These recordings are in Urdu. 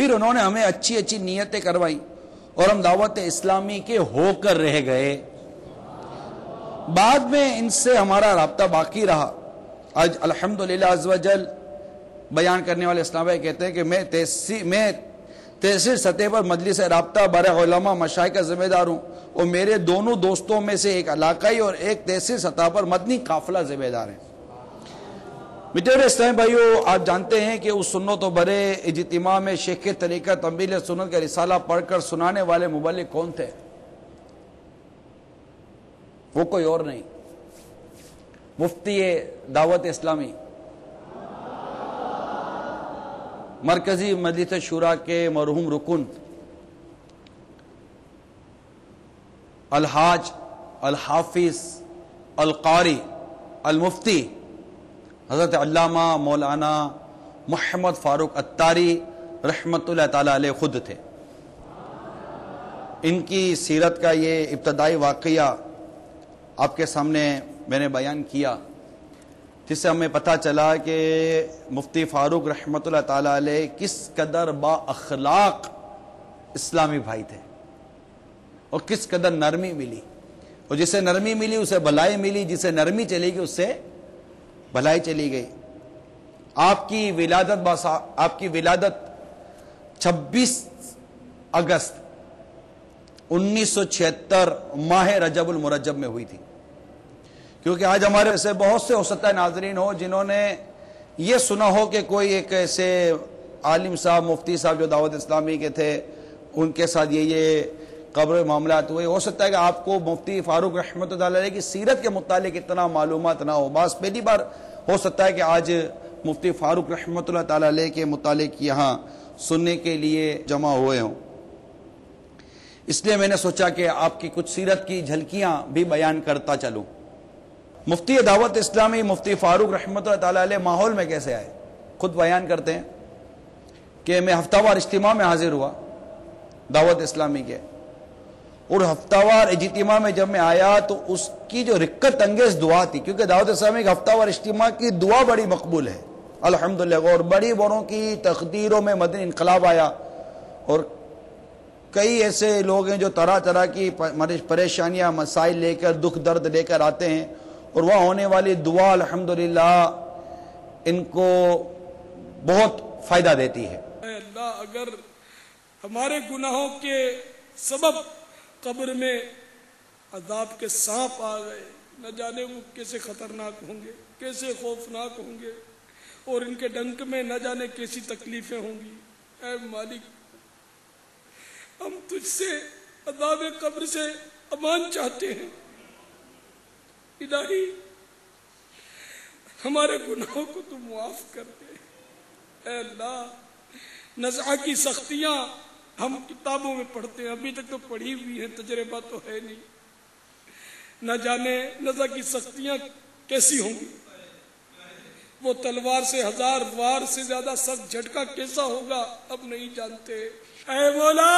پھر انہوں نے ہمیں اچھی اچھی نیتیں کروائیں اور ہم دعوت اسلامی کے ہو کر رہ گئے. بعد میں ان سے ہمارا رابطہ باقی رہا. آج الحمدللہ عز و جل بیان کرنے والے اسلام بھائی کہتے ہیں کہ میں تحصیل سطح پر مجلس رابطہ برائے علماء مشائخ کا ذمہ دار ہوں، اور میرے دونوں دوستوں میں سے ایک علاقائی اور ایک تحصیل سطح پر مدنی قافلہ ذمہ دار ہیں. میٹھے اسلامی بھائیو، آپ جانتے ہیں کہ اس سنت و برے اجتماع میں شیخ طریقہ تنبیہ سنت کا رسالہ پڑھ کر سنانے والے مبلغ کون تھے؟ وہ کوئی اور نہیں، مفتی دعوت اسلامی، مرکزی مجلس شورا کے مرحوم رکن الحاج الحافظ القاری المفتی حضرت علامہ مولانا محمد فاروق اتاری رحمت اللہ تعالی علیہ خود تھے. ان کی سیرت کا یہ ابتدائی واقعہ آپ کے سامنے میں نے بیان کیا، جس سے ہمیں پتہ چلا کہ مفتی فاروق رحمت اللہ تعالی علیہ کس قدر با اخلاق اسلامی بھائی تھے اور کس قدر نرمی ملی، اور جسے نرمی ملی اسے بھلائی ملی، جسے نرمی چلی گئی اس سے بھلائی چلی گئی. آپ کی ولادت 26 اگست 1976 ماہ رجب المرجب میں ہوئی تھی. کیونکہ آج ہمارے سے بہت سے ہو سکتا ہے ناظرین ہو جنہوں نے یہ سنا ہو کہ کوئی ایک ایسے عالم صاحب مفتی صاحب جو دعوت اسلامی کے تھے ان کے ساتھ یہ قبر معاملات ہوئے. ہو سکتا ہے کہ آپ کو مفتی فاروق رحمت اللہ علیہ کی سیرت کے متعلق اتنا معلومات نہ ہو. بعض پہلی بار ہو سکتا ہے کہ آج مفتی فاروق رحمت اللہ تعالی علیہ کے متعلق یہاں سننے کے لیے جمع ہوئے ہوں. اس لیے میں نے سوچا کہ آپ کی کچھ سیرت کی جھلکیاں بھی بیان کرتا چلوں. مفتی دعوت اسلامی مفتی فاروق رحمت اللہ تعالی علیہ ماحول میں کیسے آئے؟ خود بیان کرتے ہیں کہ میں ہفتہ وار اجتماع میں حاضر ہوا دعوت اسلامی کے، اور ہفتہ وار اجتماع میں جب میں آیا تو اس کی جو رقت انگیز دعا تھی، کیونکہ دعوت اسلامی کے ہفتہ وار اجتماع کی دعا بڑی مقبول ہے الحمدللہ، اور بڑی بڑوں کی تقدیروں میں مدنی انقلاب آیا، اور کئی ایسے لوگ ہیں جو طرح طرح کی پریشانیاں مسائل لے کر دکھ درد لے کر آتے ہیں، اور وہاں ہونے والی دعا الحمدللہ ان کو بہت فائدہ دیتی ہے. اے اللہ، اگر ہمارے گناہوں کے سبب قبر میں عذاب کے سانپ آ گئے، نہ جانے وہ کیسے خطرناک ہوں گے، کیسے خوفناک ہوں گے، اور ان کے ڈنک میں نہ جانے کیسی تکلیفیں ہوں گی. اے مالک، ہم تجھ سے عذاب قبر سے امان چاہتے ہیں. الہی، ہمارے گناہوں کو تو معاف کر دے. اے اللہ، نزع کی سختیاں ہم کتابوں میں پڑھتے ہیں، ابھی تک تو پڑھی ہوئی ہیں، تجربہ تو ہے نہیں. نہ جانے نزع کی سختیاں کیسی ہوں گی، وہ تلوار سے 1000 وار سے زیادہ سخت جھٹکا کیسا ہوگا اب نہیں جانتے. اے مولا،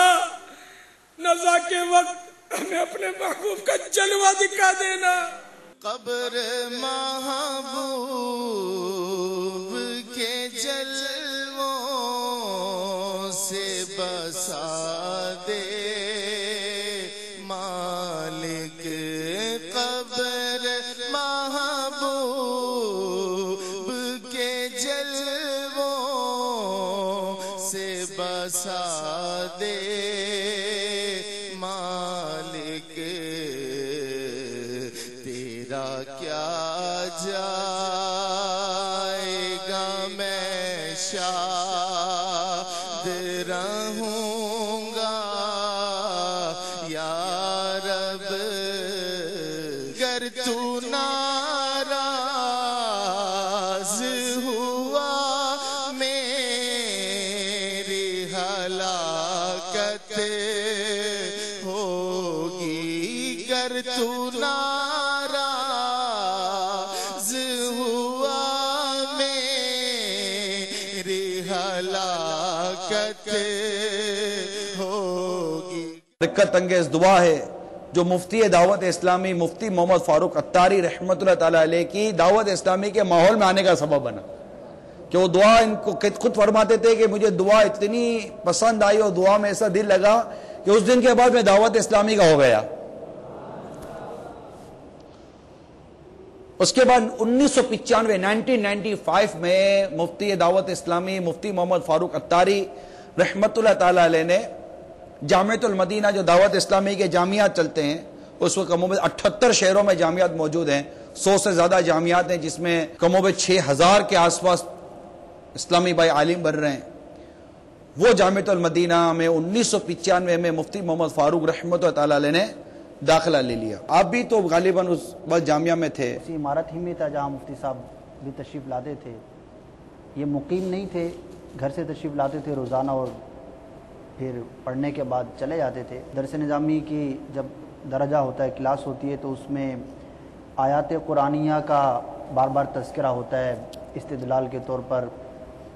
نزع کے وقت ہمیں اپنے محبوب کا جلوہ دکھا دینا. قبر محبوب کے جلووں سے بسا دے مالک. قبر محبوب کے جلووں سے بسا دے مالک. تیرا کیا جائے گا، میں شاد رہوں گا یا رب. گر تو ناراض ہوا میری ہلاکت ہوگی. گر تو ناراض ہوا میری ہلاکت ہوگی. رقت انگیز دعا ہے جو مفتی دعوت اسلامی مفتی محمد فاروق اتاری رحمت اللہ تعالی علیہ کی دعوت اسلامی کے ماحول میں آنے کا سبب بنا. کہ وہ دعا ان کو خود فرماتے تھے کہ مجھے دعا اتنی پسند آئی اور دعا میں ایسا دل لگا کہ اس دن کے بعد میں دعوت اسلامی کا ہو گیا. اس کے بعد 1995 میں مفتی دعوت اسلامی مفتی محمد فاروق عطاری رحمت اللہ تعالی علیہ نے جامعۃ المدینہ جو دعوت اسلامی کے جامعات چلتے ہیں، اس وقت کم و بیش 78 شہروں میں جامعات موجود ہیں، 100 سے زیادہ جامعات ہیں، جس میں کم و بیش 6000 کے آس پاس اسلامی بھائی عالم بن رہے ہیں. وہ جامعۃ المدینہ میں 1995 میں مفتی محمد فاروق رحمت اللہ تعالی علیہ نے داخلہ لے لیا. آپ بھی تو غالباً اس وقت جامعہ میں تھے. اسی عمارت ہی میں تھا جہاں مفتی صاحب بھی تشریف لاتے تھے. یہ مقیم نہیں تھے، گھر سے تشریف لاتے تھے روزانہ اور پھر پڑھنے کے بعد چلے جاتے تھے. درس نظامی کی جب درجہ ہوتا ہے، کلاس ہوتی ہے، تو اس میں آیات قرآنیہ کا بار بار تذکرہ ہوتا ہے، استدلال کے طور پر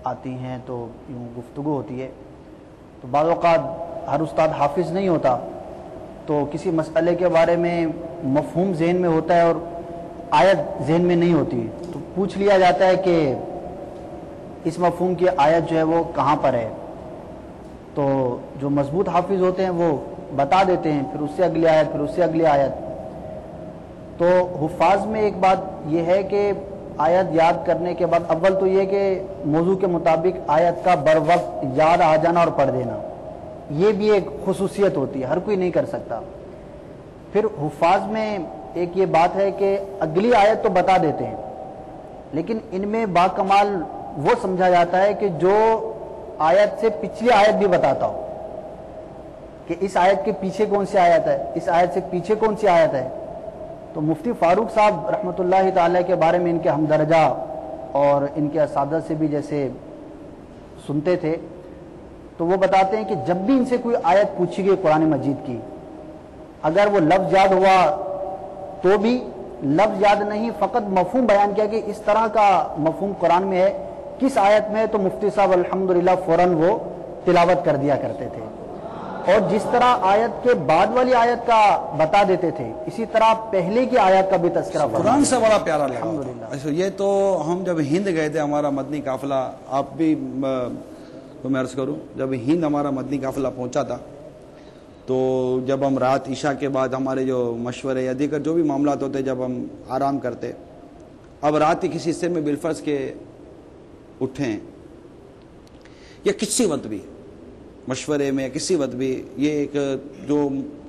آتی ہیں، تو یوں گفتگو ہوتی ہے. تو بعض اوقات ہر استاد حافظ نہیں ہوتا، تو کسی مسئلے کے بارے میں مفہوم ذہن میں ہوتا ہے اور آیت ذہن میں نہیں ہوتی، تو پوچھ لیا جاتا ہے کہ اس مفہوم کی آیت جو ہے وہ کہاں پر ہے. تو جو مضبوط حافظ ہوتے ہیں وہ بتا دیتے ہیں، پھر اس سے اگلی آیت، پھر اس سے اگلی آیت. تو حفاظ میں ایک بات یہ ہے کہ آیت یاد کرنے کے بعد اول تو یہ کہ موضوع کے مطابق آیت کا بر وقت یاد آ جانا اور پڑھ دینا، یہ بھی ایک خصوصیت ہوتی ہے، ہر کوئی نہیں کر سکتا. پھر حفاظ میں ایک یہ بات ہے کہ اگلی آیت تو بتا دیتے ہیں، لیکن ان میں باکمال وہ سمجھا جاتا ہے کہ جو آیت سے پچھلی آیت بھی بتاتا ہو، کہ اس آیت کے پیچھے کون سی آیت ہے، اس آیت سے پیچھے کون سی آیت ہے. تو مفتی فاروق صاحب رحمۃ اللہ تعالی کے بارے میں ان کے ہم درجہ اور ان کے اساتذہ سے بھی جیسے سنتے تھے، تو وہ بتاتے ہیں کہ جب بھی ان سے کوئی آیت پوچھی گئی قرآن مجید کی، اگر وہ لفظ یاد ہوا تو بھی، لفظ یاد نہیں فقط مفہوم بیان کیا کہ اس طرح کا مفہوم قرآن میں ہے، کس آیت میں ہے، تو مفتی صاحب الحمدللہ فوراً وہ تلاوت کر دیا کرتے تھے. اور جس طرح آیت کے بعد والی آیت کا بتا دیتے تھے، اسی طرح پہلے کی آیت کا بھی تذکرہ قرآن سے بڑا پیارا لگا. یہ تو ہم جب ہند گئے تھے، ہمارا مدنی قافلہ، آپ بھی تو میں عرض کروں، جب ہند ہمارا مدنی قافلہ پہنچا تھا، تو جب ہم رات عشاء کے بعد ہمارے جو مشورے یا دیگر جو بھی معاملات ہوتے، جب ہم آرام کرتے، اب رات کے کسی حصے میں بالفرض کے اٹھیں یا کسی وقت بھی مشورے میں، کسی وقت بھی، یہ ایک جو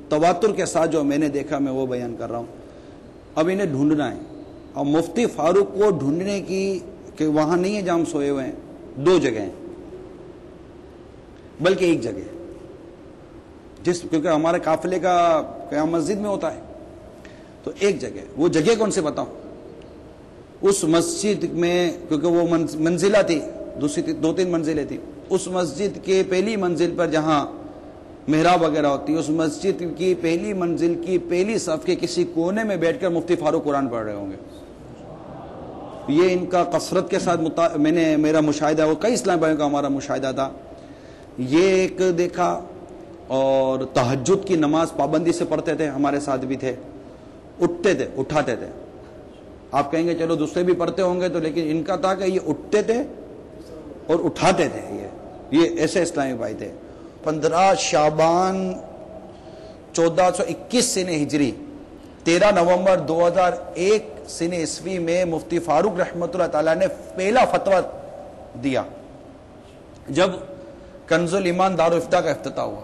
تواتر کے ساتھ جو میں نے دیکھا میں وہ بیان کر رہا ہوں. اب انہیں ڈھونڈنا ہے، اور مفتی فاروق کو ڈھونڈنے کی کہ وہاں نہیں ہے جہاں ہم سوئے ہوئے ہیں، 2 جگہ ہیں، بلکہ ایک جگہ، کیونکہ ہمارے قافلے کا قیام مسجد میں ہوتا ہے، تو ایک جگہ. وہ جگہ کون سے بتاؤں؟ اس مسجد میں، کیونکہ وہ منزلہ تھی، 2-3 منزلیں تھی، اس مسجد کے پہلی منزل پر جہاں محراب وغیرہ ہوتی ہے، اس مسجد کی پہلی منزل کی پہلی صف کے کسی کونے میں بیٹھ کر مفتی فاروق قرآن پڑھ رہے ہوں گے. یہ ان کا کثرت کے ساتھ میرا مشاہدہ، وہ کئی اسلام بھائیوں کا ہمارا مشاہدہ تھا، یہ ایک دیکھا. اور تہجد کی نماز پابندی سے پڑھتے تھے، ہمارے ساتھ بھی تھے، اٹھتے تھے، اٹھاتے تھے. آپ کہیں گے چلو دوسرے بھی پڑھتے ہوں گے، تو لیکن ان کا تھا کہ یہ اٹھتے تھے اور اٹھاتے تھے. یہ ایسے اسلامی بھائی تھے. 15 شعبان 1421 سن ہجری، 13 نومبر 2001 سن عیسوی میں مفتی فاروق رحمۃ اللہ تعالیٰ نے پہلا فتویٰ دیا جب کنز الایمان دارالافتاء کا افتتاح ہوا،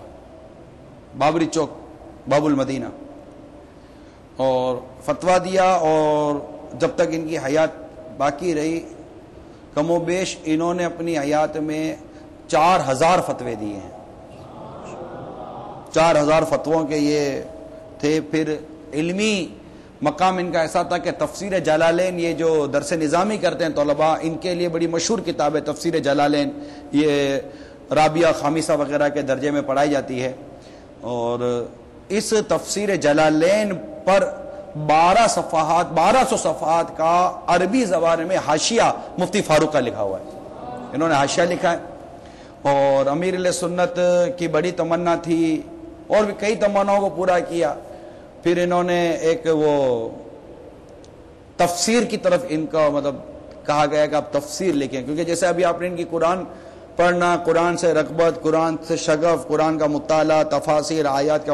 بابری چوک، باب المدینہ، اور فتویٰ دیا. اور جب تک ان کی حیات باقی رہی، کم و بیش انہوں نے اپنی حیات میں 4000 فتوے دیے ہیں. 4000 فتووں کے یہ تھے. پھر علمی مقام ان کا ایسا تھا کہ تفسیر جلالین، یہ جو درس نظامی کرتے ہیں طلباء، ان کے لیے بڑی مشہور کتاب ہے تفسیر جلالین، یہ رابعہ خامسہ وغیرہ کے درجے میں پڑھائی جاتی ہے. اور اس تفسیر جلالین پر 1200 صفحات کا عربی زبان میں حاشیہ مفتی فاروق کا لکھا ہوا ہے. انہوں نے حاشیہ لکھا ہے. اور امیر علیہ سنت کی بڑی تمنا تھی، اور بھی کئی تمناؤں کو پورا کیا. پھر انہوں نے ایک وہ تفسیر کی طرف ان کا مطلب کہا گیا کہ آپ تفسیر لکھیں، کیونکہ جیسے ابھی آپ نے ان کی قرآن پڑھنا، قرآن سے رغبت، قرآن سے شغف، قرآن کا مطالعہ، تفاسیر، آیات کا